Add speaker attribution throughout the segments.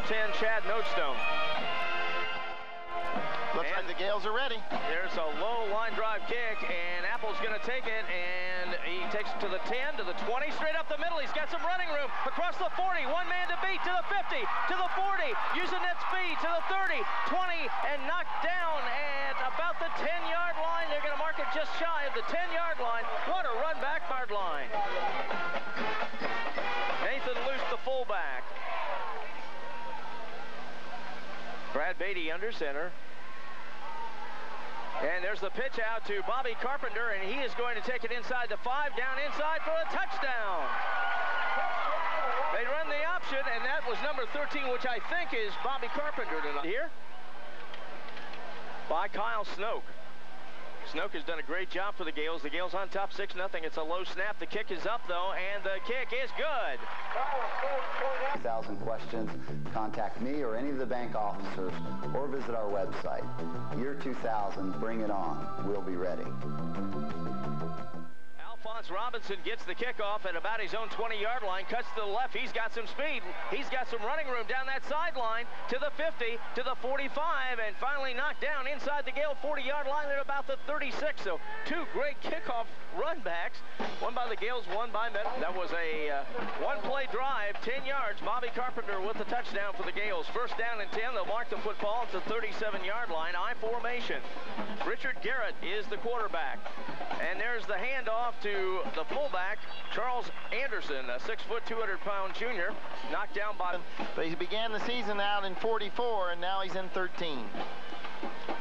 Speaker 1: 10, Chad Notestone.
Speaker 2: Looks like the Gales are ready.
Speaker 1: There's a low line drive kick, and Apple's going to take it, and he takes it to the 10, to the 20, straight up the middle. He's got some running room across the 40. One man to beat, to the 50, to the 40, using that speed, to the 30, 20, and knocked down at about the 10-yard line. They're going to mark it just shy of the 10-yard line. What a run back hard line. Nathan Luce, the fullback. Brad Beatty under center. And there's the pitch out to Bobby Carpenter, and he is going to take it inside the 5, down inside for a touchdown. They run the option, and that was number 13, which I think is Bobby Carpenter tonight. Here by Kyle Snoke. Snoke has done a great job for the Gales. The Gales on top 6-0. It's a low snap. The kick is up, though, and the kick is good.
Speaker 3: 1,000 questions, contact me or any of the bank officers or visit our website. Year 2000, bring it on. We'll be ready.
Speaker 1: Alphonse Robinson gets the kickoff at about his own 20-yard line, cuts to the left. He's got some speed. He's got some running room down that sideline to the 50, to the 45, and finally knocked down inside the Gale 40-yard line at about the 36. So two great kickoff run backs, one by the Gales, one by Meadowdale. That was a one-play drive, 10 yards. Bobby Carpenter with the touchdown for the Gales. First down and 10. They'll mark the football at the 37-yard line. I formation. Richard Garrett is the quarterback. And there's the handoff to the fullback, Charles Anderson, a 6-foot, 200-pound junior, knocked down by...
Speaker 2: But he began the season out in 44, and now he's in 13.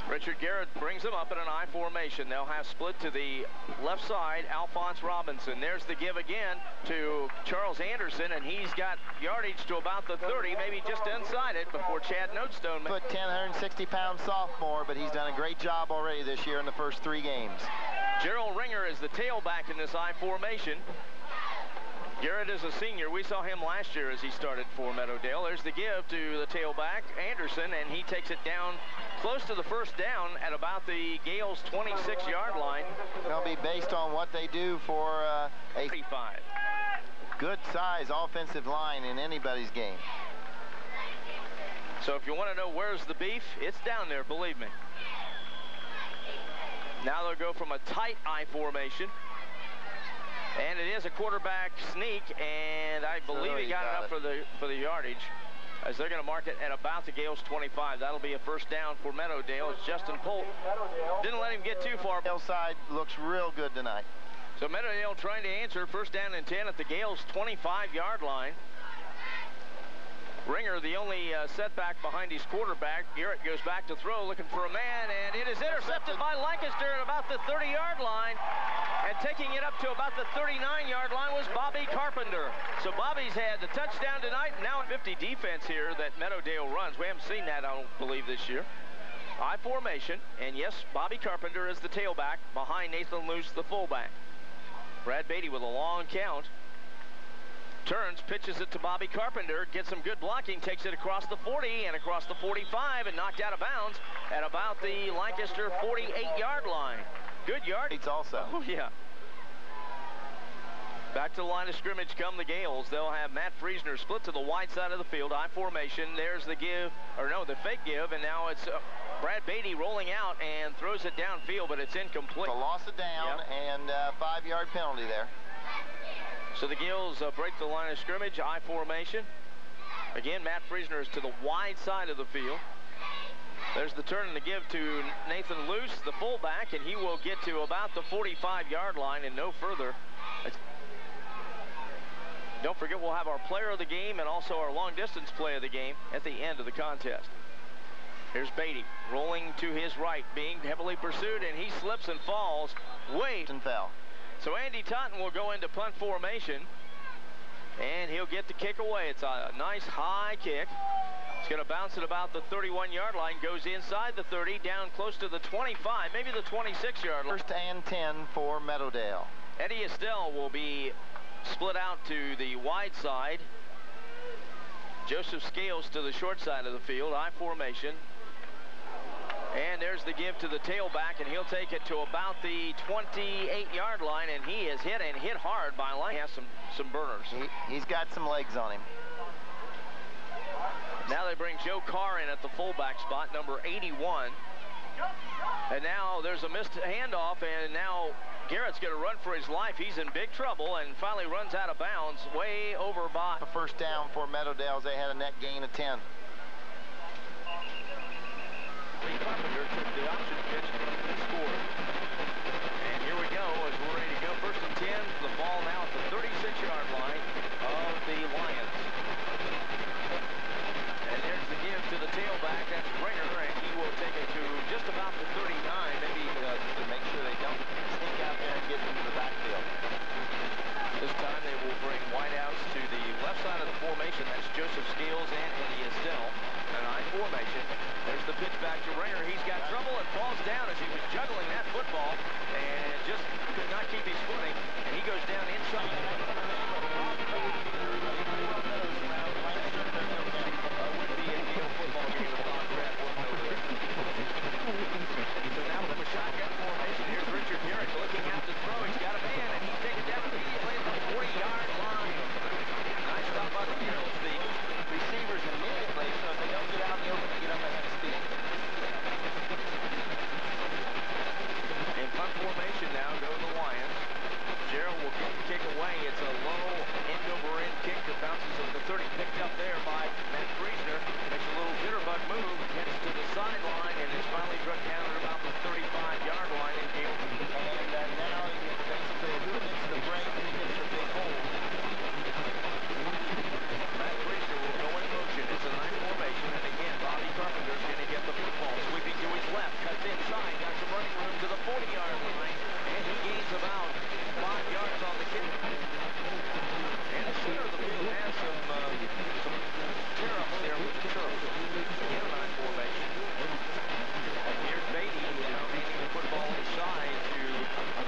Speaker 1: Richard Garrett brings them up in an I formation. They'll have split to the left side, Alphonse Robinson. There's the give again to Charles Anderson, and he's got yardage to about the 30, maybe just inside it before Chad Notestone.
Speaker 2: 160-pound sophomore, but he's done a great job already this year in the first 3 games.
Speaker 1: Gerald Ringer is the tailback in this I formation. Garrett is a senior. We saw him last year as he started for Meadowdale. There's the give to the tailback, Anderson, and he takes it down close to the first down at about the Gales' 26-yard line.
Speaker 2: It'll be based on what they do for a
Speaker 1: 35.
Speaker 2: Good size offensive line in anybody's game.
Speaker 1: So if you want to know where's the beef, it's down there, believe me. Now they'll go from a tight I formation. And it is a quarterback sneak, and I believe he got it up for the yardage, as they're going to mark it at about the Gales 25. That'll be a first down for Meadowdale. As Justin Polt didn't let him get too far.
Speaker 2: Side looks real good tonight.
Speaker 1: So Meadowdale trying to answer first down and 10 at the Gales 25-yard line. Ringer, the only setback behind his quarterback. Garrett goes back to throw, looking for a man, and it is intercepted by Lancaster at about the 30-yard line. And taking it up to about the 39-yard line was Bobby Carpenter. So Bobby's had the touchdown tonight, and now 50 defense here that Meadowdale runs. We haven't seen that, I don't believe, this year. I formation, and yes, Bobby Carpenter is the tailback behind Nathan Luce, the fullback. Brad Beatty with a long count. Turns, pitches it to Bobby Carpenter, gets some good blocking, takes it across the 40 and across the 45 and knocked out of bounds at about the Lancaster 48-yard line. Good yardage
Speaker 2: also.
Speaker 1: Oh, yeah. Back to the line of scrimmage come the Gales. They'll have Matt Friesner split to the wide side of the field. I formation. There's the give, or no, the fake give, and now it's Brad Beatty rolling out and throws it downfield, but it's incomplete.
Speaker 2: A loss of down, and 5-yard penalty there.
Speaker 1: So the Gales break the line of scrimmage, I formation. Again, Matt Friesner is to the wide side of the field. There's the turn and the give to Nathan Luce, the fullback, and he will get to about the 45-yard line and no further. Don't forget, we'll have our player of the game and also our long-distance play of the game at the end of the contest. Here's Beatty rolling to his right, being heavily pursued, and he slips and falls way
Speaker 2: and fell.
Speaker 1: So Andy Totten will go into punt formation, and he'll get the kick away. It's a nice high kick. It's going to bounce at about the 31-yard line, goes inside the 30, down close to the 25, maybe the 26-yard line.
Speaker 2: First and 10 for Meadowdale.
Speaker 1: Eddie Estelle will be split out to the wide side. Joseph Scales to the short side of the field, I formation. And there's the give to the tailback, and he'll take it to about the 28-yard line, and he is hit and hit hard by Lancaster. He has some burners.
Speaker 2: He's got some legs on him.
Speaker 1: Now they bring Joe Carr in at the fullback spot, number 81. And now there's a missed handoff, and now Garrett's going to run for his life. He's in big trouble and finally runs out of bounds way over by.
Speaker 2: A first down for Meadowdale. They had a net gain of 10.
Speaker 1: Lee Carpenter took the option pitch and scored. And here we go as we're ready to go. First and 10. The ball now at the 36-yard line of the Lions. And there's the give to the tailback. That's Ringer, and he will take it to just about the 39, maybe
Speaker 2: To make sure they don't sneak out there and get into the backfield.
Speaker 1: this time they will bring wideouts to the left side of the formation. That's Joseph Scales and Eddie Estelle. An I formation. There's the pitch back to Ringer. He's got trouble and falls down as he was juggling that football and just could not keep his footing. And he goes down inside. So now from a shotgun formation, here's Richard Garrett looking out to throw. He's got a man, and he's taken down immediately at the 40-yard line. Nice stop by the Eagles. The receivers immediately, so if they don't get out in the open, they get up ahead of speed. In punt formation now go the Lions. Gerald will kick away. It's a low end-over-end kick that bounces at the 30, picked up there by Matt Friesner. Makes a little jitterbug move, heads to the sideline, and is finally brought down at about the 35-yard line in Gale.
Speaker 2: And now it's basically who gets the break and who gets the big hole.
Speaker 1: Matt Friesner will go in motion. It's a nice formation, and again, Bobby Carpenter's going to get the football. Sweeping to his left, cuts inside, got some running room to the 40-yard line, and he gains about 5 yards on the kick. And the center of the field has some tear-ups there with the Terps. Again, a nice formation. And here's Beatty now handing the football inside to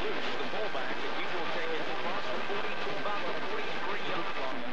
Speaker 1: Luce, the fullback, and he will take it across the 40 to about the 43-yard line.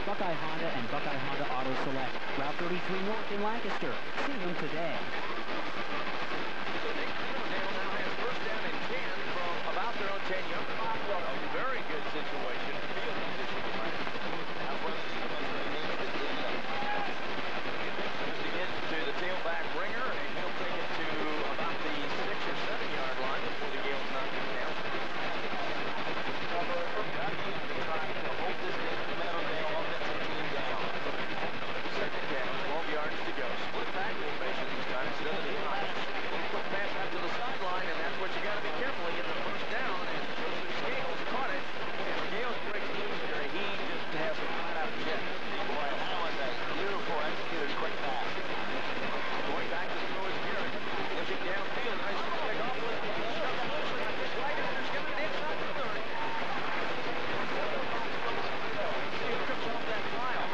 Speaker 4: Buckeye Honda and Buckeye Honda Auto Select. Route 33 North in Lancaster. See them today.
Speaker 1: So Meadowdale now has first down and 10 from about their own 10-yard line. A very good situation. Field position. Just again to the tailback Ringer, and he'll take it to about the 6 or 7-yard line before the Gales knock him down.
Speaker 2: Trying to hold this Meadowdale offensive team down.
Speaker 1: Second down, 12 yards to go. Split back formation this time instead of the I. Quick pass out to the sideline, and that's what you got to be careful of. Get the first down, and Joseph Scales caught it. And Scales breaks loose there. He just has a flat-out check.
Speaker 2: Boy, that was a beautiful executed quick pass.
Speaker 1: Going back to throw his Garrett. Looking downfield. Nice pick off with right in there. Skipping it inside the 30. Scales comes off that file.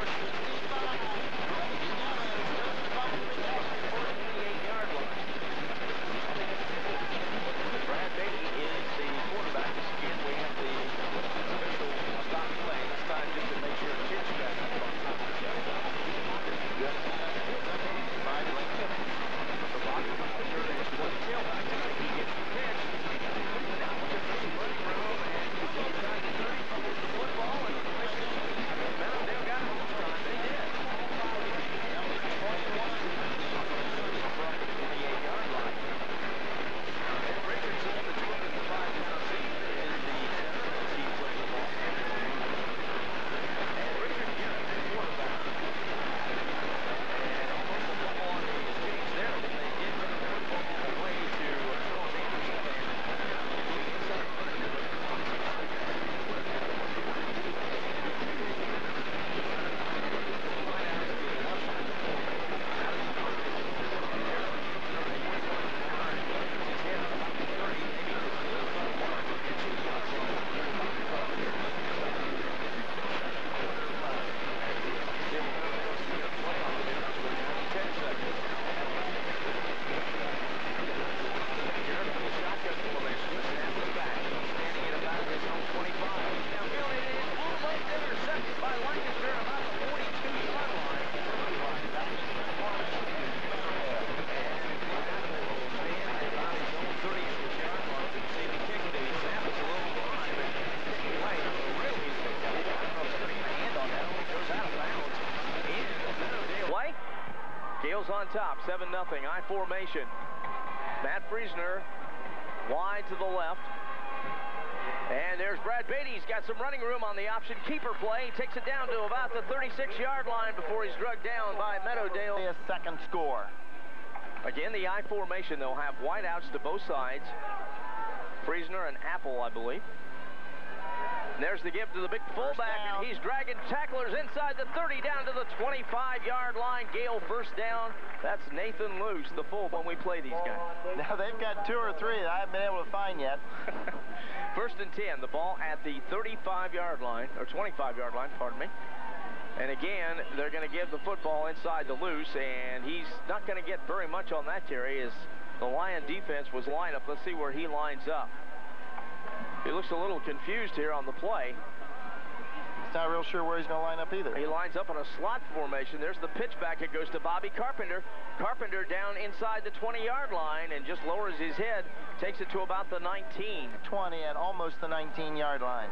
Speaker 1: Gales on top, 7-0, I formation. Matt Friesner wide to the left. And there's Brad Beatty. He's got some running room on the option keeper play. He takes it down to about the 36-yard line before he's drugged down by Meadowdale.
Speaker 2: A second score.
Speaker 1: Again, the I formation, they'll have wideouts to both sides. Friesner and Apple, I believe. And there's the give to the big fullback, and he's dragging tacklers inside the 30 down to the 25-yard line. Gale first down. That's Nathan Luce, the full, when we play these guys.
Speaker 2: Now they've got 2 or 3 that I haven't been able to find yet.
Speaker 1: First and 10, the ball at the 35-yard line, or 25-yard line, pardon me. And again, they're going to give the football inside the Luce, and he's not going to get very much on that carry as the Lion defense was lined up. Let's see where he lines up. He looks a little confused here on the play.
Speaker 2: He's not real sure where he's going to line up either.
Speaker 1: He lines up in a slot formation. There's the pitch back. It goes to Bobby Carpenter. Carpenter down inside the 20-yard line and just lowers his head, takes it to about the 19.
Speaker 2: 20 at almost the 19-yard line.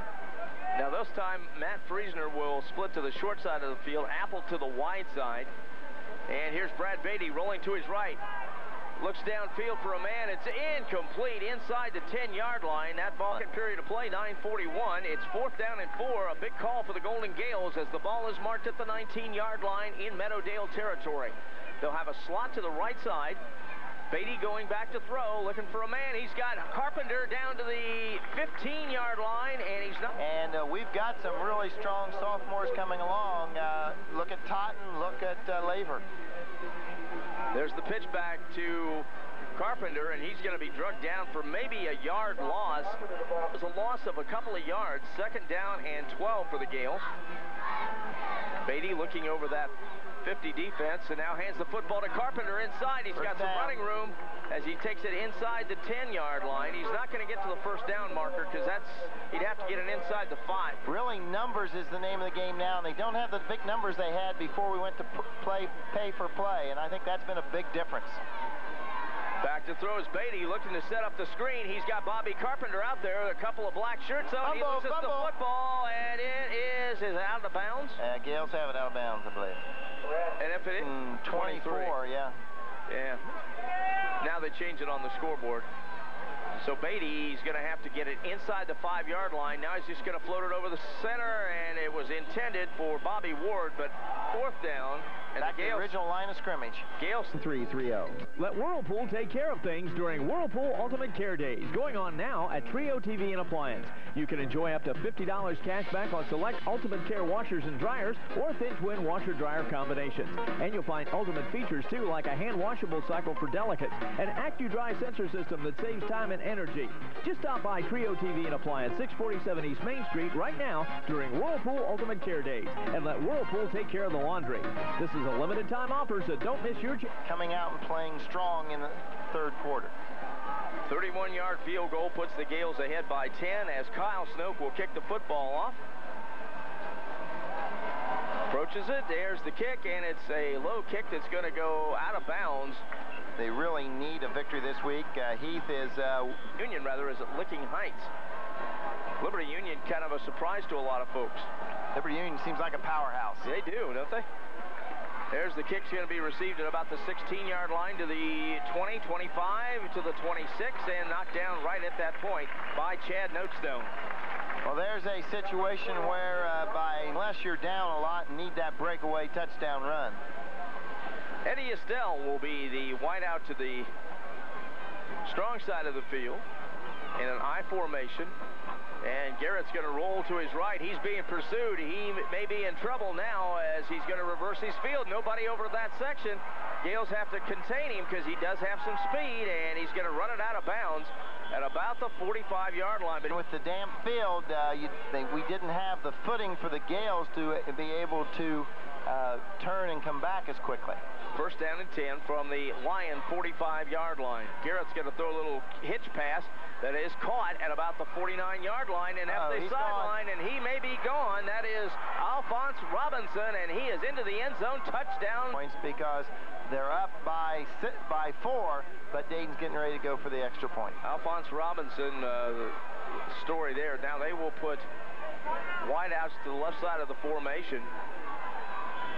Speaker 1: Now this time, Matt Friesner will split to the short side of the field, Apple to the wide side. And here's Brad Beatty rolling to his right. Looks downfield for a man. It's incomplete inside the 10-yard line. That ball can period of play, 9:41. It's 4th down and 4. A big call for the Golden Gales as the ball is marked at the 19-yard line in Meadowdale territory. They'll have a slot to the right side. Beatty going back to throw, looking for a man. He's got Carpenter down to the 15-yard line, and he's not.
Speaker 2: And we've got some really strong sophomores coming along. Look at Totten, look at Laver.
Speaker 1: There's the pitch back to Carpenter, and he's going to be drugged down for maybe a yard loss. It was a loss of a couple of yards. 2nd down and 12 for the Gales. Beatty looking over that 50 defense, and now hands the football to Carpenter inside. He's got some running room as he takes it inside the 10-yard line. He's not going to get to the first down marker because he'd have to get it inside the 5.
Speaker 2: Really, numbers is the name of the game now, and they don't have the big numbers they had before we went to pay for play, and I think that's been a big difference.
Speaker 1: Back to throw is Beatty, looking to set up the screen. He's got Bobby Carpenter out there, a couple of black shirts on. He loses the football, and it is out of bounds?
Speaker 2: Gales have it out of bounds, I believe.
Speaker 1: And if it is
Speaker 2: 24, yeah.
Speaker 1: Yeah. Now they change it on the scoreboard. So Beatty's going to have to get it inside the 5-yard line. Now he's just going to float it over the center, and it was intended for Bobby Ward, but 4th down. And
Speaker 2: back to the original line of scrimmage.
Speaker 1: Gales
Speaker 5: 3-3-0. Let Whirlpool take care of things during Whirlpool Ultimate Care Days, going on now at Trio TV and Appliance. You can enjoy up to $50 cash back on select Ultimate Care washers and dryers or thin twin washer-dryer combinations. And you'll find ultimate features, too, like a hand-washable cycle for delicates, an AccuDry sensor system that saves time and energy. Just stop by Trio TV and Appliance, 647 East Main Street right now during Whirlpool Ultimate Care Days, and let Whirlpool take care of the laundry. This is a limited time offer, so don't miss your chance.
Speaker 2: Coming out and playing strong in the 3rd quarter.
Speaker 1: 31-yard field goal puts the Gales ahead by 10 as Kyle Snoke will kick the football off. Approaches it, there's the kick, and it's a low kick that's going to go out of bounds.
Speaker 2: They really need a victory this week. Heath is...
Speaker 1: Union, rather, is at Licking Heights. Liberty Union, kind of a surprise to a lot of folks.
Speaker 2: Liberty Union seems like a powerhouse.
Speaker 1: They do, don't they? There's the kick's going to be received at about the 16-yard line to the 20, 25, to the 26, and knocked down right at that point by Chad Notestone.
Speaker 2: Well, there's a situation where, unless you're down a lot and need that breakaway touchdown run.
Speaker 1: Eddie Estelle will be the wideout to the strong side of the field in an I formation. And Garrett's going to roll to his right. He's being pursued. He may be in trouble now as he's going to reverse his field. Nobody over that section. Gales have to contain him because he does have some speed, and he's going to run it out of bounds at about the 45-yard line. But
Speaker 2: with the damp field, we didn't have the footing for the Gales to be able to turn and come back as quickly.
Speaker 1: 1st down and 10 from the Lion 45-yard line. Garrett's going to throw a little hitch pass that is caught at about the 49-yard line and at the sideline, and he may be gone. That is Alphonse Robinson, and he is into the end zone. Touchdown.
Speaker 2: Points because they're up by 4, but Dayton's getting ready to go for the extra point.
Speaker 1: Alphonse Robinson, the story there. Now they will put wideouts to the left side of the formation.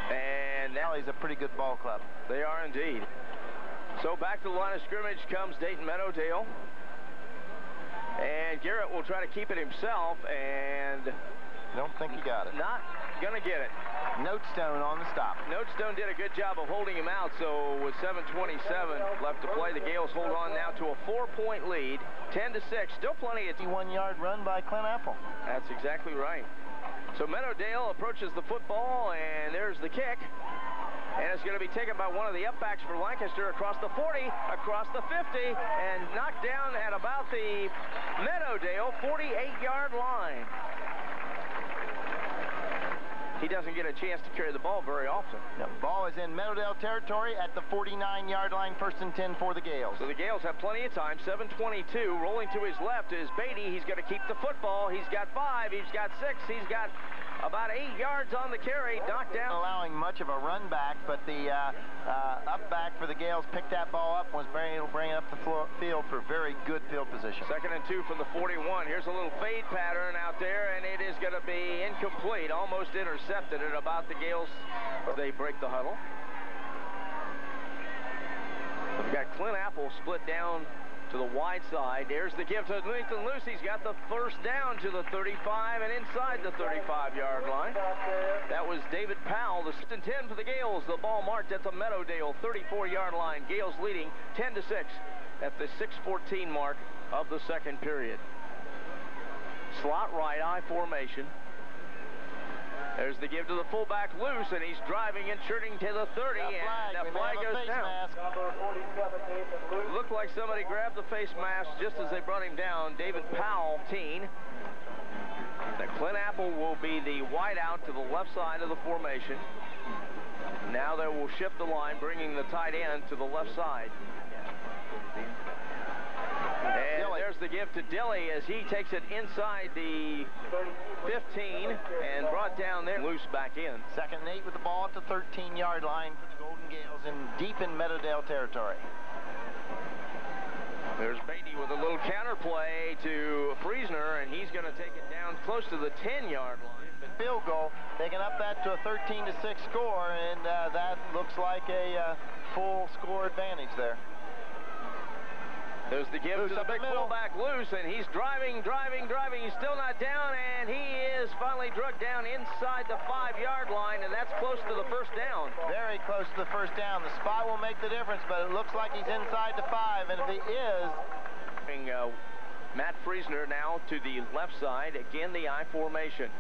Speaker 1: And now
Speaker 2: he's a pretty good ball club.
Speaker 1: They are indeed. So back to the line of scrimmage comes Dayton Meadowdale. And Garrett will try to keep it himself, and
Speaker 2: don't think he got it.
Speaker 1: Not gonna get it.
Speaker 2: Notestone on the stop.
Speaker 1: Notestone did a good job of holding him out, so with 7:27 left to play, the Gales hold on now to a 4-point lead, 10-6. Still plenty of
Speaker 2: 1-yard run by Clint Apple.
Speaker 1: That's exactly right. So Meadowdale approaches the football, and there's the kick. And it's going to be taken by one of the upbacks for Lancaster across the 40, across the 50, and knocked down at about the Meadowdale 48-yard line. He doesn't get a chance to carry the ball very often.
Speaker 2: The ball is in Meadowdale territory at the 49-yard line, 1st and 10 for the Gales.
Speaker 1: So the Gales have plenty of time. 7:22, rolling to his left is Beatty. He's going to keep the football. He's got 5, he's got 6, he's got about 8 yards on the carry, knocked down.
Speaker 2: Allowing much of a run back, but the up back for the Gales picked that ball up and was able to bring it up the field for very good field position.
Speaker 1: 2nd and 2 from the 41. Here's a little fade pattern out there, and it is going to be incomplete, almost intercepted at about the Gales. They break the huddle. We've got Clint Apple split down to the wide side. There's the give to Nathan Luce. He's got the first down to the 35 and inside the 35-yard line. That was David Powell, the 6th and 10 for the Gales. The ball marked at the Meadowdale 34-yard line. Gales leading 10-6 at the 6:14 mark of the second period. Slot right, I formation. There's the give to the fullback Luce, and he's driving and shooting to the 30, and the flag goes down. Looked like somebody grabbed the face mask just as they brought him down. David Powell, teen. The Clint Apple will be the wide out to the left side of the formation. Now they will shift the line, bringing the tight end to the left side. And there's the give to Dilly as he takes it inside the 15 and brought down there. Loose back in.
Speaker 2: 2nd and 8 with the ball at the 13-yard line for the Golden Gales deep in Meadowdale territory.
Speaker 1: There's Beatty with a little counter play to Friesner, and he's going to take it down close to the 10-yard line.
Speaker 2: Field goal, they can up that to a 13-6 score, and that looks like a full score advantage there.
Speaker 1: There's the give to the big fullback Luce, and he's driving. He's still not down, and he is finally drugged down inside the 5-yard line, and that's close to the first down.
Speaker 2: Very close to the first down. The spot will make the difference, but it looks like he's inside the 5, and if he is...
Speaker 1: Matt Friesner now to the left side. Again, the I formation.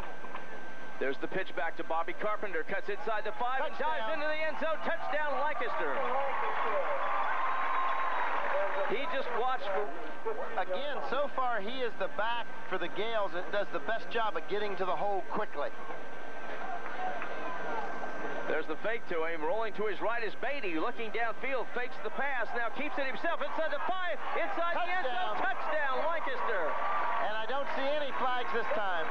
Speaker 1: There's the pitch back to Bobby Carpenter. Cuts inside the 5 and dives into the end zone. Touchdown, Lancaster. He just watched for...
Speaker 2: Again, so far he is the back for the Gales that does the best job of getting to the hole quickly.
Speaker 1: There's the fake to him. Rolling to his right is Beatty. Looking downfield, fakes the pass. Now keeps it himself inside the 5. Inside the end zone. Touchdown, Lancaster.
Speaker 2: And I don't see any flags this time.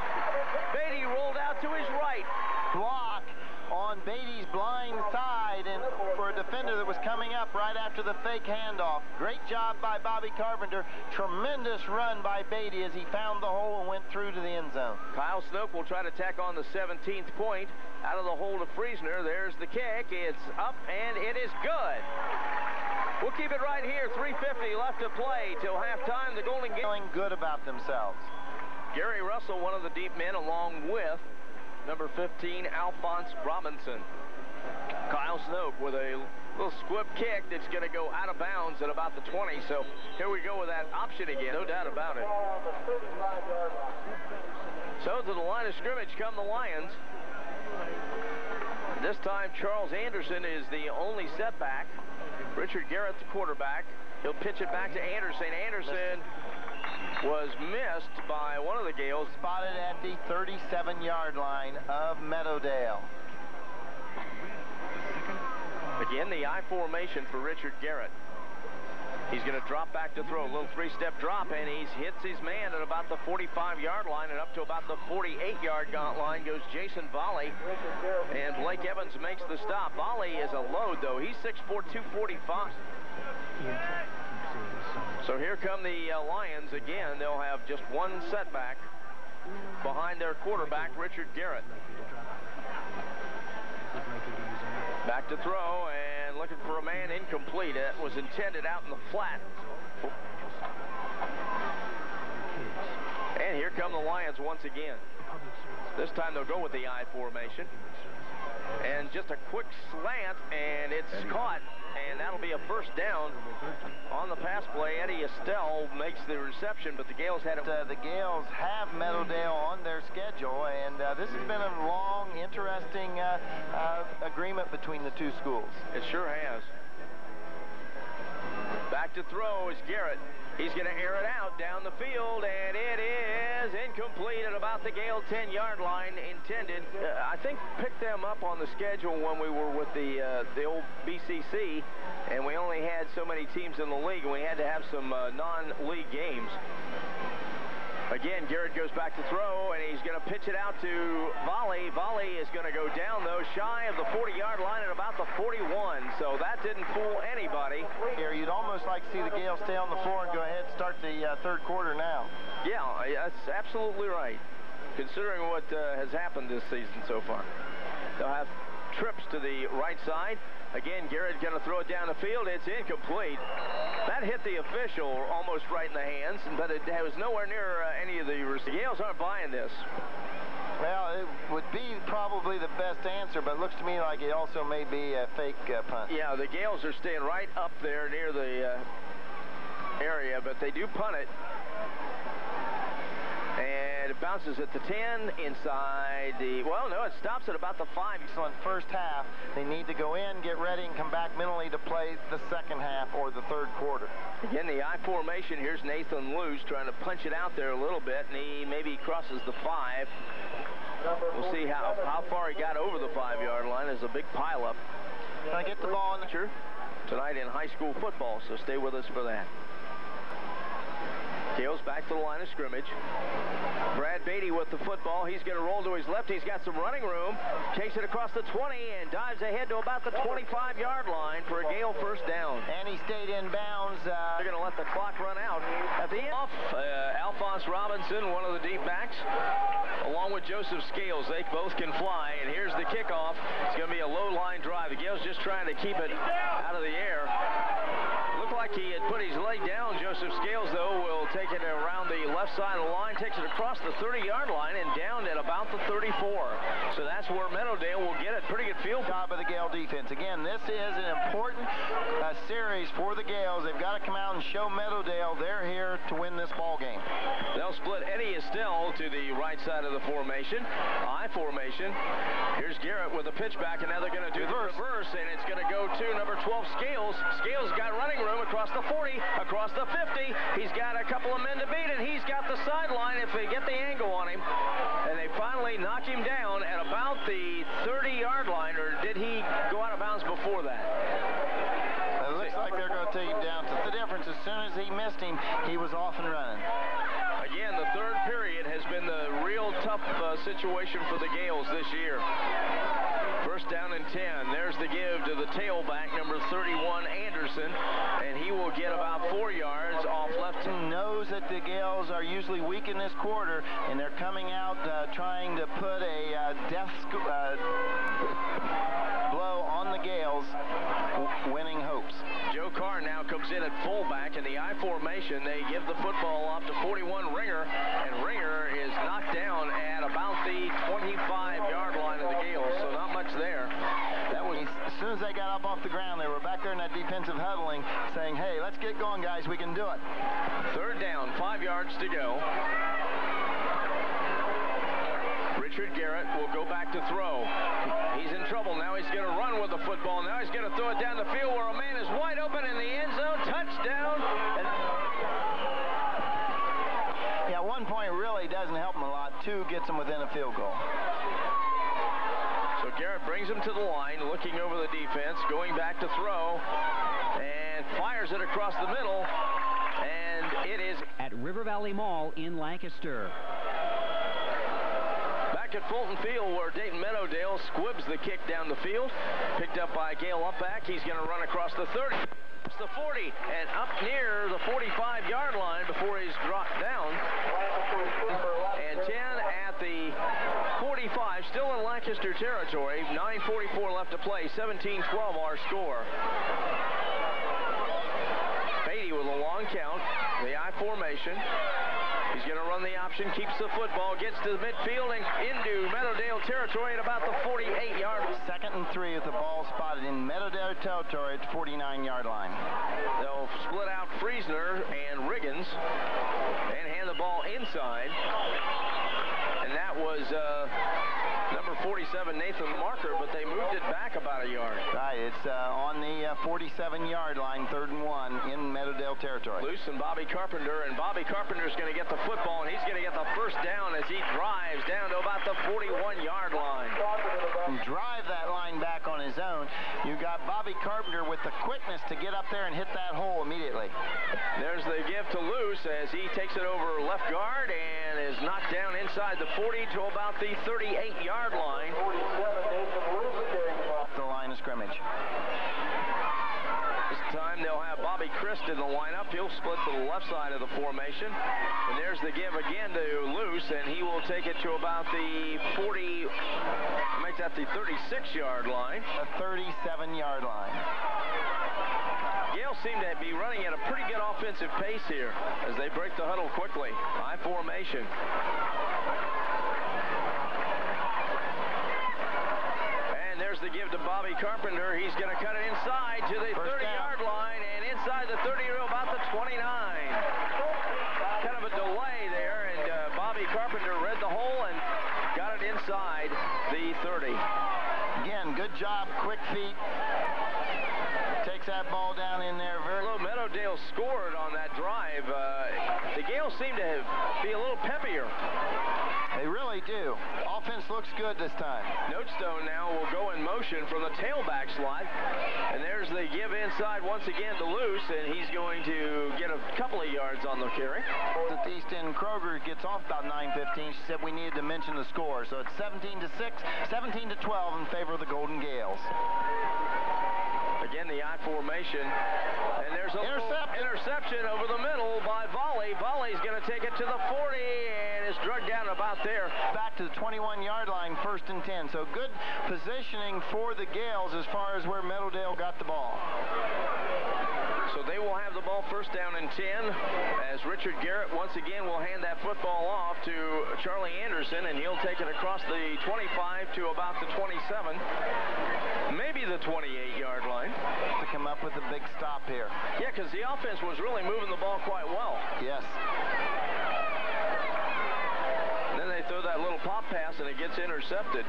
Speaker 1: Beatty rolled out to his right.
Speaker 2: Block on Beatty's blind side and for a defender that was coming up right after the fake handoff. Great job by Bobby Carpenter. Tremendous run by Beatty as he found the hole and went through to the end zone.
Speaker 1: Kyle Snoke will try to tack on the 17th point out of the hole to Friesner. There's the kick. It's up and it is good. We'll keep it right here. 3:50 left to play till halftime. The Golden Gales
Speaker 2: feeling good about themselves.
Speaker 1: Gary Russell, one of the deep men, along with number 15, Alphonse Robinson. Kyle Snoke with a little squib kick that's going to go out of bounds at about the 20. So here we go with that option again, no doubt about it. So to the line of scrimmage come the Lions. This time Charles Anderson is the only setback. Richard Garrett, the quarterback. He'll pitch it back to Anderson. Anderson was missed by one of the Gales.
Speaker 2: Spotted at the 37-yard line of Meadowdale.
Speaker 1: Again, the I formation for Richard Garrett. He's going to drop back to throw. A little 3-step drop, and he hits his man at about the 45-yard line, and up to about the 48-yard line goes Jason Volley. And Blake Evans makes the stop. Volley is a load, though. He's 6'4", 245. So here come the Lions again. They'll have just one setback behind their quarterback, Richard Garrett. Back to throw and looking for a man, incomplete. It was intended out in the flat. And here come the Lions once again. This time they'll go with the I formation. And just a quick slant, and it's caught. And that'll be a first down on the pass play. Eddie Estelle makes the reception, but the Gales had it.
Speaker 2: The Gales have Meadowdale on their schedule, and this has been a long, interesting agreement between the two schools.
Speaker 1: It sure has. Back to throw is Garrett. He's going to air it out down the field, and it is incomplete at about the Gale 10-yard line. Intended. I think picked them up on the schedule when we were with the old BCC, and we only had so many teams in the league, and we had to have some non-league games. Again, Garrett goes back to throw, and he's going to pitch it out to Volley. Volley is going to go down, though, shy of the 40-yard line at about the 41. So that didn't fool anybody.
Speaker 2: Here, you'd almost like to see the Gales stay on the floor and go ahead and start the third quarter now.
Speaker 1: Yeah, that's absolutely right, considering what has happened this season so far. They'll have trips to the right side. Again, Garrett going to throw it down the field. It's incomplete. That hit the official almost right in the hands, but it was nowhere near any of the receivers. The Gales aren't buying this.
Speaker 2: Well, it would be probably the best answer, but it looks to me like it also may be a fake punt.
Speaker 1: Yeah, the Gales are staying right up there near the area, but they do punt it. And it bounces at the 10 inside the, well, no, it stops at about the 5.
Speaker 2: So in first half, they need to go in, get ready, and come back mentally to play the second half or the third quarter.
Speaker 1: Again, the I formation. Here's Nathan Luce trying to punch it out there a little bit, and he maybe crosses the 5. We'll see how far he got over the 5-yard line. There's a big pileup.
Speaker 2: Can I get the ball in the
Speaker 1: tonight in high school football, so stay with us for that. Gales back to the line of scrimmage. Brad Beatty with the football. He's going to roll to his left. He's got some running room. Takes it across the 20 and dives ahead to about the 25-yard line for a Gale first down.
Speaker 2: And he stayed in bounds.
Speaker 1: They're going to let the clock run out. At the end, Alphonse Robinson, one of the deep backs, along with Joseph Scales. They both can fly. And here's the kickoff. It's going to be a low-line drive. The Gales just trying to keep it out of the air. Looked like he had put his leg down. Joseph Scales, though, will take it around the left side of the line, takes it across the 30-yard line and down at about the 34. So that's where Meadowdale will get it. Pretty good field
Speaker 2: job of the Gale defense. Again, this is an important series for the Gales. They've got to come out and show Meadowdale they're here to win this ball game.
Speaker 1: They'll split Eddie Estelle to the right side of the formation. I formation. Here's Garrett with a pitch back, and now they're going to do the reverse, and it's going to go to number 12, Scales. Scales got running room across the 40, across the 50. He's got a couple of men to beat, and he's got the sideline if they get the angle on him. And they finally knock him down at about the 30-yard line, or did he go out of bounds before that?
Speaker 2: It looks like they're going to take him down. So the difference, as soon as he missed him, he was off and running.
Speaker 1: Again, the third period has been the real tough situation for the Gales this year. First down and 10. There's the give to the tailback, number 31, Anderson, and he will get about 4 yards off left.
Speaker 2: Knows that the Gales are usually weak in this quarter, and they're coming out trying to put a death blow on the Gales, winning hopes.
Speaker 1: Joe Carr now comes in at fullback in the I formation. They give the football off to 41 Ringer, and Ringer is knocked down at about the 25-yard line of the Gales, so not much there.
Speaker 2: That was as soon as they got up off the ground, they were back there in that defensive huddling saying, hey, let's get going, guys, we can do it.
Speaker 1: Third down, 5 yards to go. Richard Garrett will go back to throw. He's in trouble. Now he's going to run with the football. Now he's going to throw it down the field where a man is wide open in the end zone. Touchdown.
Speaker 2: Yeah, 1 point really doesn't help him a lot. 2 gets him within a field goal.
Speaker 1: So Garrett brings him to the line, looking over the defense, going back to throw, and fires it across the middle, and it is
Speaker 4: at River Valley Mall in Lancaster.
Speaker 1: Back at Fulton Field, where Dayton Meadowdale squibs the kick down the field. Picked up by Gale Upback. He's going to run across the 30, the 40, and up near the 45-yard line before he's dropped down. And 10 at the 45, still in Lancaster territory. 9:44 left to play. 17-12 our score. Beatty with a long count. The I formation. He's going to run the option, keeps the football, gets to the midfield and into Meadowdale territory at about the 48-yard line.
Speaker 2: 2nd and 3 with the ball spotted in Meadowdale territory at the 49-yard line.
Speaker 1: They'll split out Friesner and Riggins and hand the ball inside. And that was number 47, Nathan Marker, but they moved it back about a yard.
Speaker 2: Right, it's on the 47-yard line, 3rd and 1 in Meadowdale territory.
Speaker 1: Loose and Bobby Carpenter, and Bobby Carpenter's going to get the football, and he's going to get the first down as he drives down to about the 41-yard line.
Speaker 2: And drive that line back on his own. You got Bobby Carpenter with the quickness to get up there and hit that hole immediately.
Speaker 1: There's the give to Luce as he takes it over left guard and is knocked down inside the 40 to about the 38-yard line.
Speaker 2: The line of scrimmage.
Speaker 1: This time they'll have Bobby Christ in the lineup. He'll split to the left side of the formation. And there's the give again to Luce, and he will take it to about the 40, make that the 36-yard line.
Speaker 2: A 37-yard line.
Speaker 1: Yale seem to be running at a pretty good offensive pace here as they break the huddle quickly. I formation. And there's the give to Bobby Carpenter. He's going to cut it inside to the 30-yard line and inside the 30 to about the 29. Kind of a delay there, and Bobby Carpenter read the hole and got it inside the 30.
Speaker 2: Again, good job, quick feet. Takes that ball down in there.
Speaker 1: Meadowdale scored on that drive. The Gales seem to be a little peppier.
Speaker 2: They really do. Offense looks good this time.
Speaker 1: Notestone now will go in motion from the tailback slot. And there's the give inside once again to Luce, and he's going to get a couple of yards on the carry.
Speaker 2: At the East End, Kroger gets off about 9:15. She said we needed to mention the score. So it's 17-6, 17-12 in favor of the Golden Gales.
Speaker 1: Again, the I formation. And there's a interception over the middle by Volley. Volley's going to take it to the 40 and is drugged down about there.
Speaker 2: Back to the 21-yard line, 1st and 10. So good positioning for the Gales as far as where Meadowdale got the ball.
Speaker 1: So they will have the ball 1st down and 10 as Richard Garrett once again will hand that football off to Charlie Anderson, and he'll take it across the 25 to about the 27, maybe the 28-yard line.
Speaker 2: To come up with a big stop here.
Speaker 1: Yeah, because the offense was really moving the ball quite well.
Speaker 2: Yes.
Speaker 1: Then they throw that little pop pass and it gets intercepted.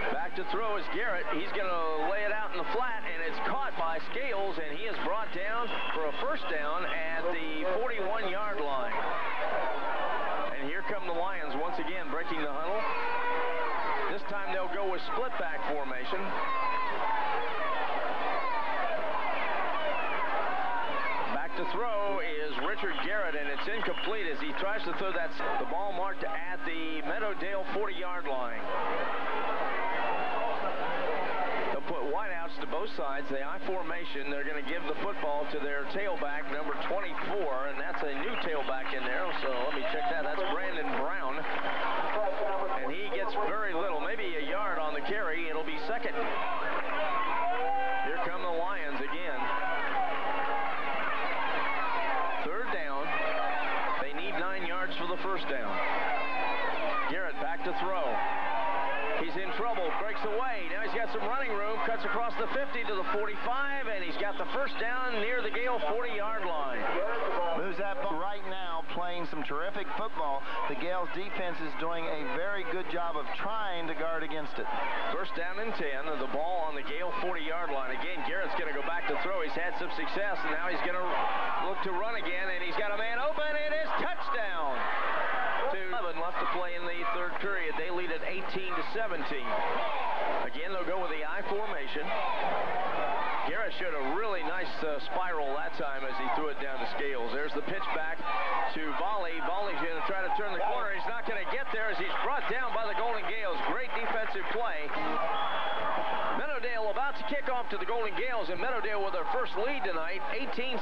Speaker 1: Back to throw is Garrett. He's going to lay it out in the flat, and it's caught by Scales, and he is brought down for a 1st down at the 41-yard line. And here come the Lions once again breaking the huddle. This time they'll go with split back formation. Back to throw is Richard Garrett, and it's incomplete as he tries to throw that. The ball marked at the Meadowdale 40-yard line. Put wideouts to both sides. The I formation, they're going to give the football to their tailback, number 24, and that's a new tailback in there. So let me check that. That's Brandon Brown. And he gets very little, maybe a yard on the carry. It'll be 2nd. Here come the Lions again. 3rd down. They need 9 yards for the 1st down. Garrett back to throw. He's in trouble, breaks away. Now he's got some running room, cuts across the 50 to the 45, and he's got the 1st down near the Gale 40-yard line.
Speaker 2: Moves that ball right now, playing some terrific football. The Gales defense is doing a very good job of trying to guard against it.
Speaker 1: 1st down and 10, and the ball on the Gale 40-yard line. Again, Garrett's going to go back to throw. He's had some success, and now he's going to look to run again, and he's got a man open, and it's touchdown. 11 left to play in the 3rd period. They lead at 18-17. Again, they'll go with the I formation. Garrett showed a really nice spiral that time as he threw it down to Scales. There's the pitch back to Volley. Volley's going to try to turn the corner. He's not going to get there as he's brought down by the Golden Gales. Great defensive play. Meadowdale about about to kick off to the Golden Gales, and Meadowdale with their first lead tonight, 18-17.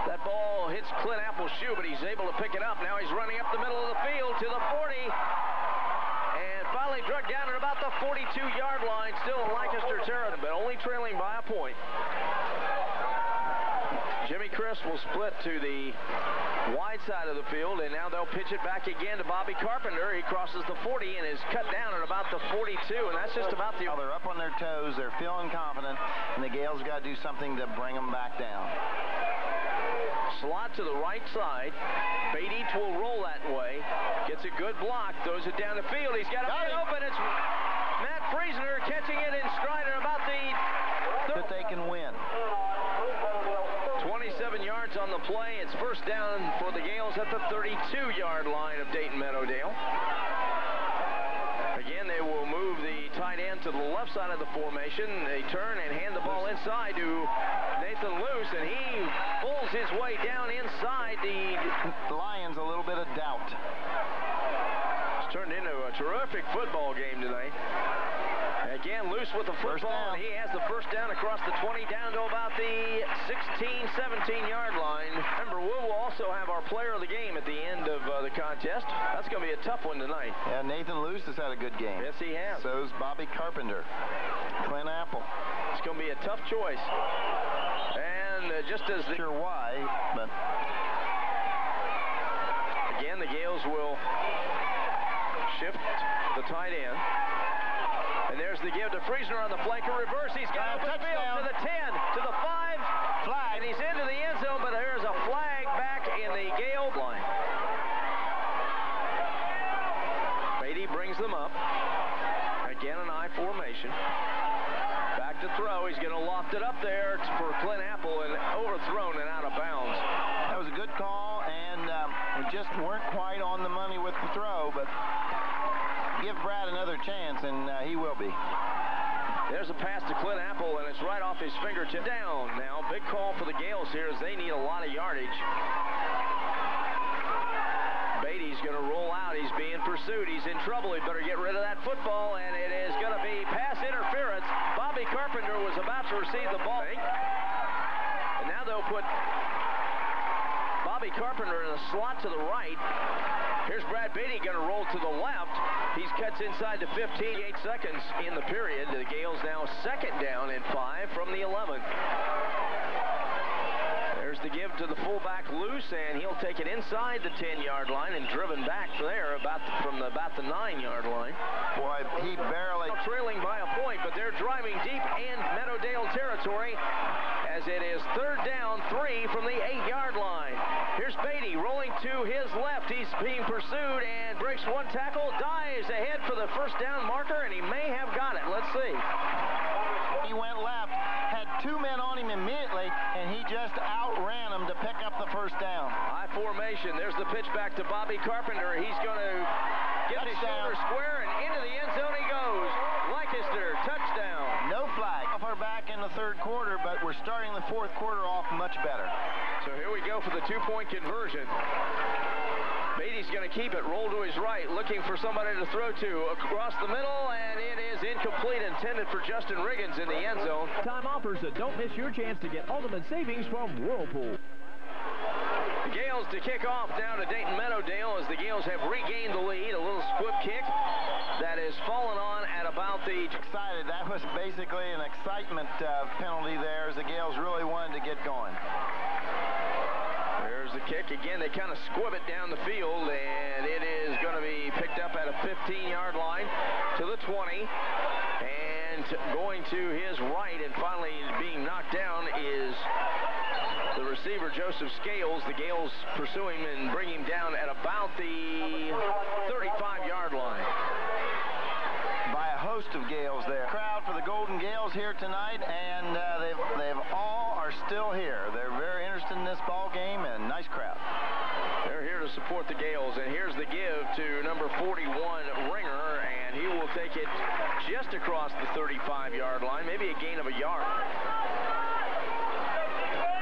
Speaker 1: That ball hits Clint Apple's shoe, but he's able to pick it up. Now he's running up the middle of the field to the 40. And finally drug down at about the 42-yard line, still in Lancaster territory, but only trailing by a point. Jimmy Chris will split to the wide side of the field, and now they'll pitch it back again to Bobby Carpenter. He crosses the 40 and is cut down at about the 42, and that's just about the...
Speaker 2: They're up on their toes, they're feeling confident, and the Gales got to do something to bring them back down.
Speaker 1: Slot to the right side. Beatty will roll that way. Gets a good block, throws it down the field. He's got it open. It's Matt Friesner catching it in stride at about the...
Speaker 2: That they can win.
Speaker 1: 27 yards on the play. It's first down for the Gales at the 32-yard line of Dayton Meadowdale. Again, they will move the tight end to the left side of the formation. They turn and hand the ball inside to Nathan Luce, and he pulls his way down inside the
Speaker 2: Lions. A little bit of doubt.
Speaker 1: It's turned into a terrific football game tonight. Again, Luce with the football, and he has the first down across the 20 down to about the 16, 17-yard line. Remember, we will also have our player of the game at the end of the contest. That's going to be a tough one tonight.
Speaker 2: Yeah, Nathan Luce has had a good game.
Speaker 1: Yes, he has.
Speaker 2: So's Bobby Carpenter. Clint Apple.
Speaker 1: It's going to be a tough choice. And just as the...
Speaker 2: Sure why, but...
Speaker 1: Again, the Gales will shift the tight end. And there's the give to Friesner on the flanker reverse. He's got open field to the 10, to the 5. Flag. And he's into the end zone, but there's a flag back in the Gale line. Beatty brings them up. Again, an I formation. Back to throw. He's going to loft it up there for Clint Apple and overthrown and out of bounds.
Speaker 2: That was a good call, and we just weren't quite on the money with the throw, but give Brad another chance, and he will be.
Speaker 1: There's a pass to Clint Apple, and it's right off his fingertip. Down now. Big call for the Gales here as they need a lot of yardage. Beatty's going to roll out. He's being pursued. He's in trouble. He better get rid of that football, and it is going to be pass interference. Bobby Carpenter was about to receive the ball. And now they'll put Bobby Carpenter in a slot to the right. Here's Brad Beatty going to roll to the left. He cuts inside to 15, 8 seconds in the period. The Gales now second down and 5 from the 11. There's the give to the fullback Luce, and he'll take it inside the 10-yard line and driven back there from about the 9-yard line.
Speaker 2: Boy, he barely...
Speaker 1: Trailing by a point, but they're driving deep in Meadowdale territory as it is third down, 3 from the 8-yard line. Here's Beatty rolling to his left. He's being pursued and breaks one tackle, dives ahead for the first down marker, and he may have got it. Let's see.
Speaker 2: He went left, had 2 men on him immediately, and he just outran them to pick up the first down.
Speaker 1: I formation. There's the pitch back to Bobby Carpenter. He's going to get his shoulder square, and into the end zone he goes. Lancaster, touchdown.
Speaker 2: No flag. Off our back in the third quarter, but we're starting the fourth quarter off much better.
Speaker 1: So here we go for the 2-point conversion. Beatty's going to keep it, roll to his right, looking for somebody to throw to across the middle, and it is incomplete, intended for Justin Riggins in the end zone.
Speaker 5: Time offers, so don't miss your chance to get ultimate savings from Whirlpool.
Speaker 1: The Gales to kick off now to Dayton Meadowdale as the Gales have regained the lead. A little squib kick that is fallen on at about the...
Speaker 2: Excited. That was basically an excitement penalty there as the Gales really wanted to get going.
Speaker 1: There's the kick. Again, they kind of squib it down the field, and it is going to be picked up at a 15-yard line to the 20. And going to his right and finally being knocked down is the receiver, Joseph Scales. The Gales pursue him and bring him down at about the 35-yard line.
Speaker 2: By a host of Gales there. Crowd for the Golden Gales here tonight, and they've all are still here. They're very interested in this ball game, and nice crowd.
Speaker 1: They're here to support the Gales, and here's the give to number 41, Ringer, and he will take it just across the 35-yard line, maybe a gain of a yard.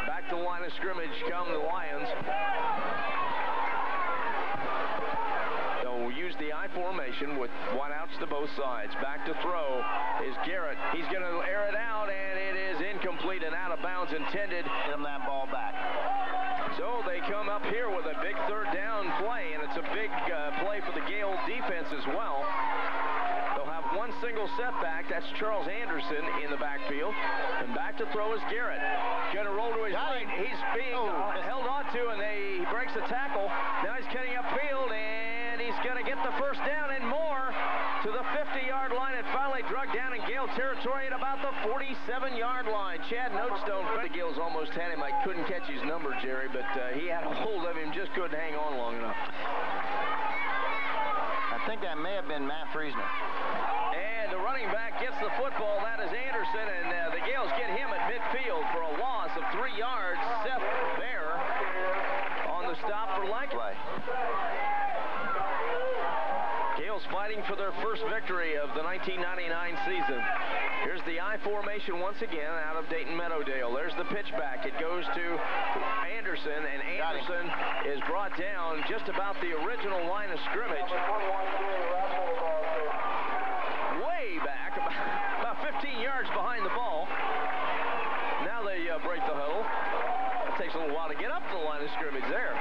Speaker 1: Back to the line of scrimmage come the Lions. They'll use the I formation with wideouts to both sides. Back to throw is Garrett. He's going to air it out, and it is incomplete and out of bounds intended.
Speaker 2: Get him that ball back.
Speaker 1: So they come up here with a big third down play, and it's a big play for the Gale defense as well. They'll have one single setback. That's Charles Anderson in the backfield. And back to throw is Garrett. Going to roll to his right. He's being held on to, and he breaks the tackle. Now he's cutting upfield, and he's going to get the first down and more to the 50-yard line, and finally drug down in Gale territory at about the 47-yard line. Chad Notestone, the Gales almost had him. I couldn't catch his number, Jerry, but he had a hold of him, just couldn't hang on long enough.
Speaker 2: I think that may have been Matt Friesner.
Speaker 1: And the running back gets the football. That is Anderson, and the Gales get him at midfield for a loss of 3 yards. Seth Bear on the stop for Lancaster. Gales fighting for their first victory of the 1999 season. Here's the I formation once again out of Dayton Meadowdale. There's the pitch back. It goes to Anderson, and Anderson is brought down just about the original line of scrimmage. Way back, about 15 yards behind the ball. Now they break the huddle. It takes a little while to get up to the line of scrimmage there.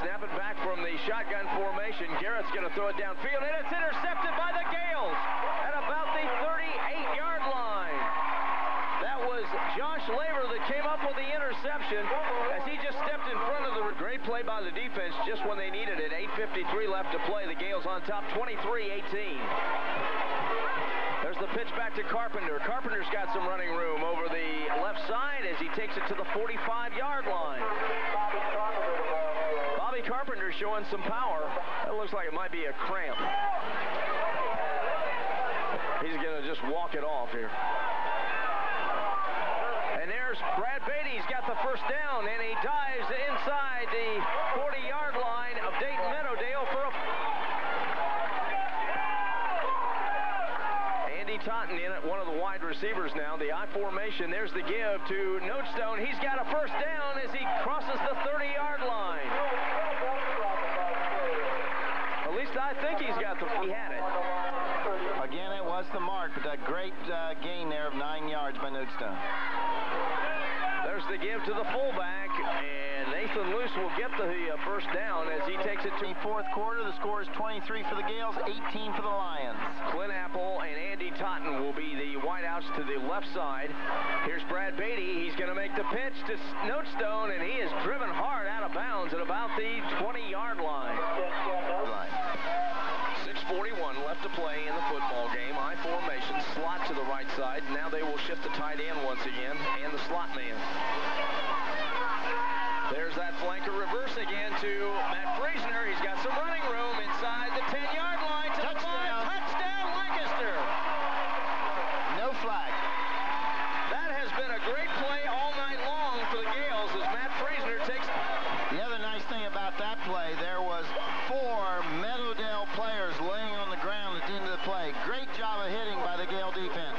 Speaker 1: Snap it back from the shotgun formation. Garrett's going to throw it downfield, and it's intercepted by the Gales at about the 38-yard line. That was Josh Laver that came up with the interception as he just stepped in front of the great play by the defense just when they needed it. 8:53 left to play. The Gales on top, 23-18. There's the pitch back to Carpenter. Carpenter's got some running room over the left side as he takes it to the 45-yard line. Bobby Carpenter showing some power. That looks like it might be a cramp. He's going to just walk it off here. And there's Brad Beatty. He's got the first down, and he dives inside the 40-yard line of Dayton Meadowdale for a... Andy Totten in it, one of the wide receivers now. The I formation. There's the give to Notestone. He's got a first down as he crosses the 30-yard line. At least I think he's got the... He had it.
Speaker 2: Again, it was the mark, but a great gain there of 9 yards by Notestone.
Speaker 1: There's the give to the fullback, and Nathan Luce will get the first down as he takes it to
Speaker 2: the fourth quarter. The score is 23 for the Gales, 18 for the Lions.
Speaker 1: Clint Apple and Andy Totten will be the wideouts to the left side. Here's Brad Beatty. He's going to make the pitch to Notestone, and he is driven hard out of bounds at about the 20-yard line. 6:41 left to play in the football game. I formation, slot to the right side. Now they will shift the tight end once again, and the slot man. There's that flanker reverse again to Matt Friesner. He's got some running room inside the 10-yard line to the 5. Touchdown, Lancaster.
Speaker 2: No flag.
Speaker 1: That has been a great play all night long for the Gales as Matt Friesner takes...
Speaker 2: The other nice thing about that play, there was 4 Meadowdale players laying on the ground at the end of the play. Great job of hitting by the Gale defense.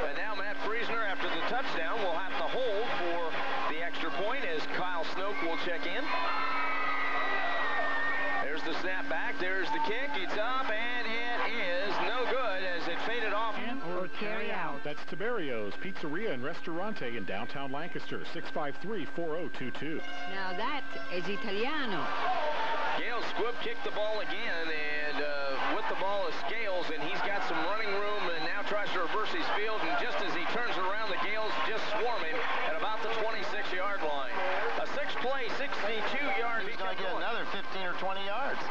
Speaker 1: And now Matt Friesner, after the touchdown, will have to hold for the extra point as Kyle Snoke will check in. There's the snap back. There's the kick. It's up, and it is no good as it faded off.
Speaker 6: Or carry out. That's Tiberio's Pizzeria and Restaurante in downtown Lancaster, 653-4022.
Speaker 7: Now that is Italiano.
Speaker 1: Gale Squibb kicked the ball again, and with the ball is Scales, and he's got some running room and now tries to reverse his field, and just as he turns around, the Gales just swarm him at about the 26-yard line. A 6-play, 62-yard...
Speaker 2: He's going to get another 15 or 20 yards.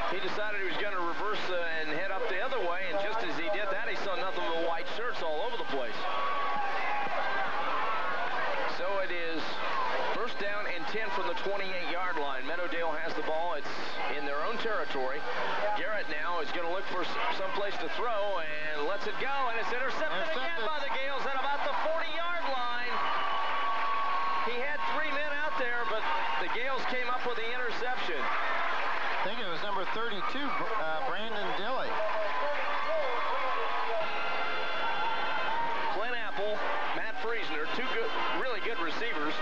Speaker 1: He decided he was going to reverse and head up the other way, and just as he did that, he saw nothing but white shirts all over the place. So it is first down and 10 from the 28-yard line. Meadowdale has the ball. It's in their own territory. Garrett now is going to look for some place to throw and lets it go, and it's intercepted again by the Gales at about the 40-yard line. He had 3 men out there, but the Gales came up with the interception.
Speaker 2: I think it was number 32, Brandon Dilley.
Speaker 1: Clint Apple, Matt Friesner, 2 good, really good receivers,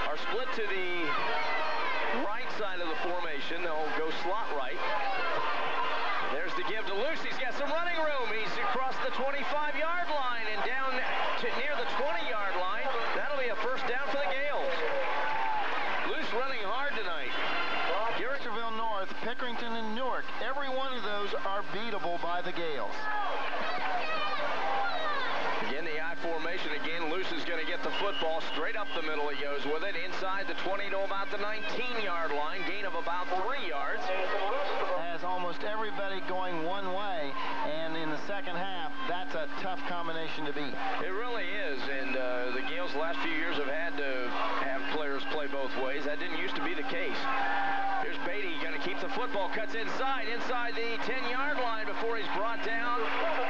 Speaker 1: are split to the right side of the formation. formation. They'll go slot right. There's the give to Luce. He's got some running room. He's across the 25-yard line and down to near the 20-yard line. That'll be a first down for the Gales. Luce running hard tonight.
Speaker 2: Garrettsville North, Pickerington, and Newark, every one of those are beatable by the Gales.
Speaker 1: Again, the I formation. Again, Luce is going to get the football straight up the middle. He goes with it inside the 20 to about the 19-yard line. Gain of about 3 yards.
Speaker 2: Has almost everybody going one way, and in the second half, that's a tough combination to beat.
Speaker 1: It really is, and the Gales the last few years have had to have players play both ways. That didn't used to be the case. Here's Beatty going to keep the football, cuts inside the 10-yard line before he's brought down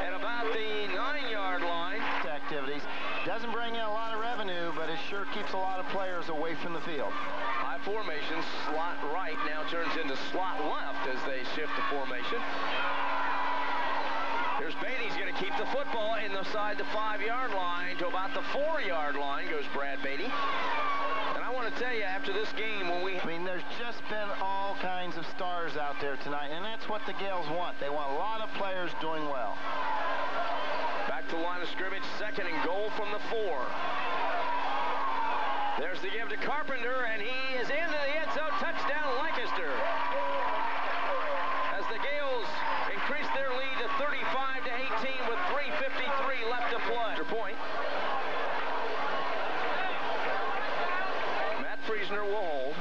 Speaker 1: at about the 9-yard line.
Speaker 2: Activities doesn't bring in a lot of revenue, but it sure keeps a lot of players away from the field.
Speaker 1: High formation, slot right now turns into slot left as they shift the formation. Here's Beatty's going to keep the football inside the 5-yard line to about the 4-yard line goes Brad Beatty. And I want to tell you, after this game, I mean, there's just been all kinds of stars out there tonight, and that's what the Gales want. They want a lot of players doing well. Back to the line of scrimmage, 2nd and goal from the 4. There's the give to Carpenter, and he is into the end zone. Touchdown, Lancaster. As the Gales increase their lead to 35-18 with 3:53 left to play. Point. Matt Friesner will hold.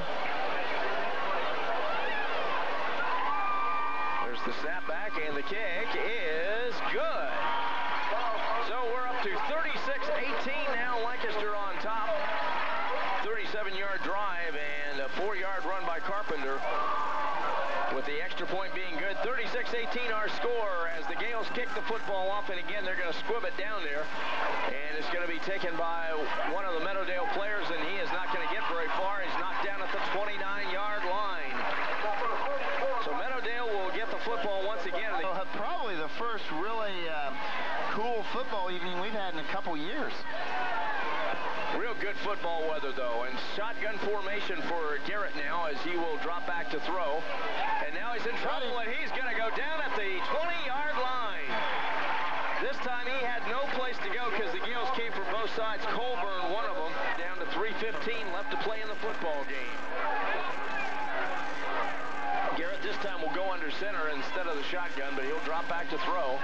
Speaker 1: There's the snapback, and the kick is good. So we're up to 36-18 now. Lancaster on top. 37-yard drive and a 4-yard run by Carpenter. With the extra point being good. 36-18 our score as the Gales kick the football off, and again they're going to squib it down there. And it's going to be taken by one of the Meadowdale players, and he is not going to get very far. He's knocked down at the 29-yard line. So Meadowdale will get the football once again. Probably the first really cool football evening we've had in a couple years. Real good football weather, though, and shotgun formation for Garrett now as he will drop back to throw. And now he's in trouble, and he's going to go down at the 20-yard line. This time he had no place to go because the Gales came from both sides. Colburn, one of them, down to 3:15 left to play in the football game. Garrett this time will go under center instead of the shotgun, but he'll drop back to throw.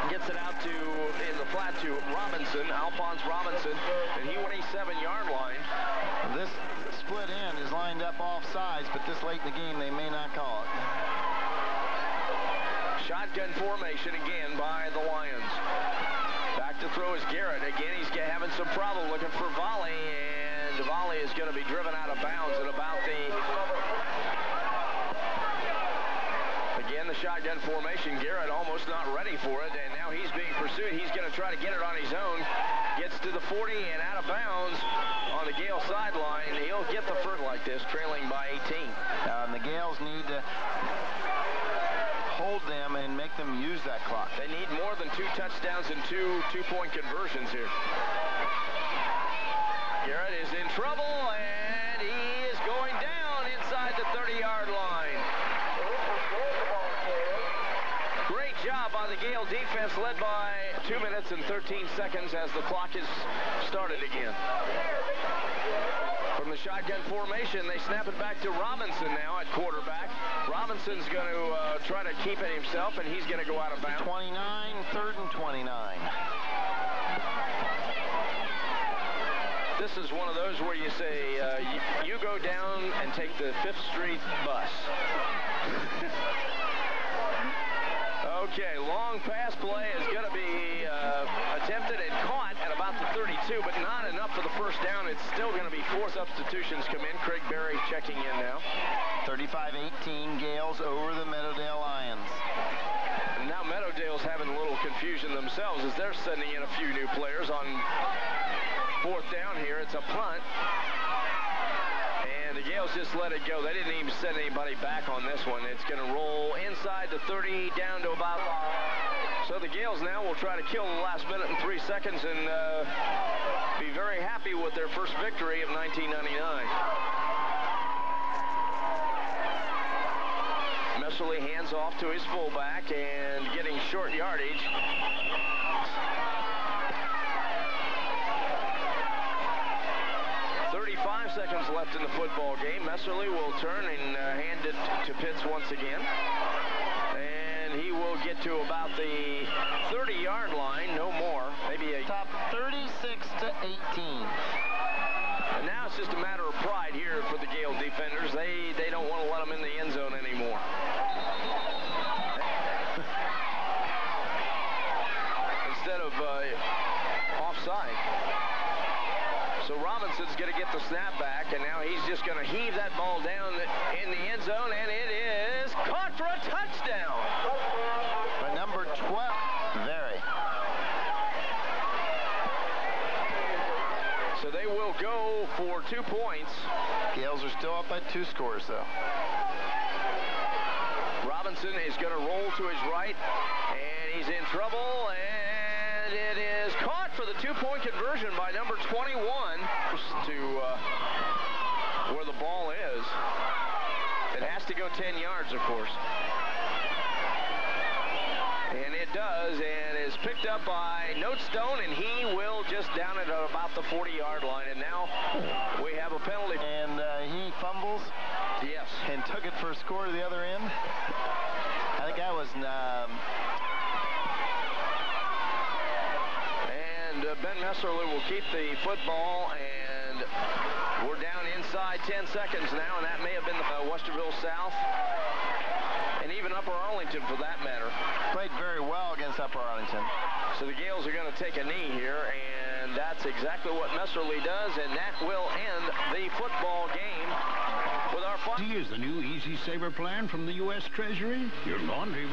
Speaker 1: Gets it out to, in the flat to Robinson, Alphonse Robinson, and he 27-yard line. This split end is lined up off sides, but this late in the game they may not call it. Shotgun formation again by the Lions. Back to throw is Garrett. Again, he's having some problem looking for Volley, and Volley is going to be driven out of bounds at about the... Again, the shotgun formation. Garrett almost not ready for it, and now he's being pursued. He's going to try to get it on his own. Gets to the 40 and out of bounds on the Gale sideline. He'll get the first like this, trailing by 18. And the Gales need to hold them and make them use that clock. They need more than 2 touchdowns and 2 two-point conversions here. Garrett is in trouble, and he is going down inside the 30-yard line. Great job by the Gale defense, led by 2 minutes and 13 seconds as the clock is started again. From the shotgun formation, they snap it back to Robinson now at quarterback. Robinson's going to try to keep it himself, and he's going to go out of bounds. 29, 3rd and 29. This is one of those where you say, you go down and take the 5th Street bus. Okay, long pass play is going to be attempted and caught at about the 32, but not enough for the first down. It's still going to be 4 substitutions come in. Craig Berry checking in now. 35-18 Gales over the Meadowdale Lions. And now Meadowdale's having a little confusion themselves as they're sending in a few new players on 4th down here. It's a punt. And the Gales just let it go. They didn't even send anybody back on this one. It's going to roll inside the 30 down to about... So the Gales now will try to kill the last minute and 3 seconds and be very happy with their first victory of 1999. Messerly hands off to his fullback and getting short yardage. 35 seconds left in the football game. Messerly will turn and hand it to Pitts once again. And he will get to about the 30-yard line, no more. Maybe a
Speaker 2: top 36-18.
Speaker 1: And now it's just a matter of pride here for the Gale defenders. They don't want to let them in the end zone anymore. Instead of offside. So Robinson's going to get the snap back, and now he's just going to heave that ball down in the end zone, and it is caught for a touchdown.
Speaker 2: By number 12, Very.
Speaker 1: So they will go for 2 points.
Speaker 2: Gales are still up by 2 scores, though.
Speaker 1: Robinson is going to roll to his right, and he's in trouble, and it is caught for the 2-point conversion by number 21 to where the ball is. It has to go 10 yards, of course. And it does, and is picked up by Notestone, and he will just down it at about the 40-yard line. And now we have a penalty.
Speaker 2: And he fumbles.
Speaker 1: Yes.
Speaker 2: And took it for a score to the other end. I think that was...
Speaker 1: Ben Messerly will keep the football, and we're down inside 10 seconds now, and that may have been the Westerville South, and even Upper Arlington for that matter.
Speaker 2: Played very well against Upper Arlington.
Speaker 1: So the Gales are going to take a knee here, and that's exactly what Messerly does, and that will end the football game with our...
Speaker 8: Here's the new Easy Saver plan from the U.S. Treasury. Your laundry...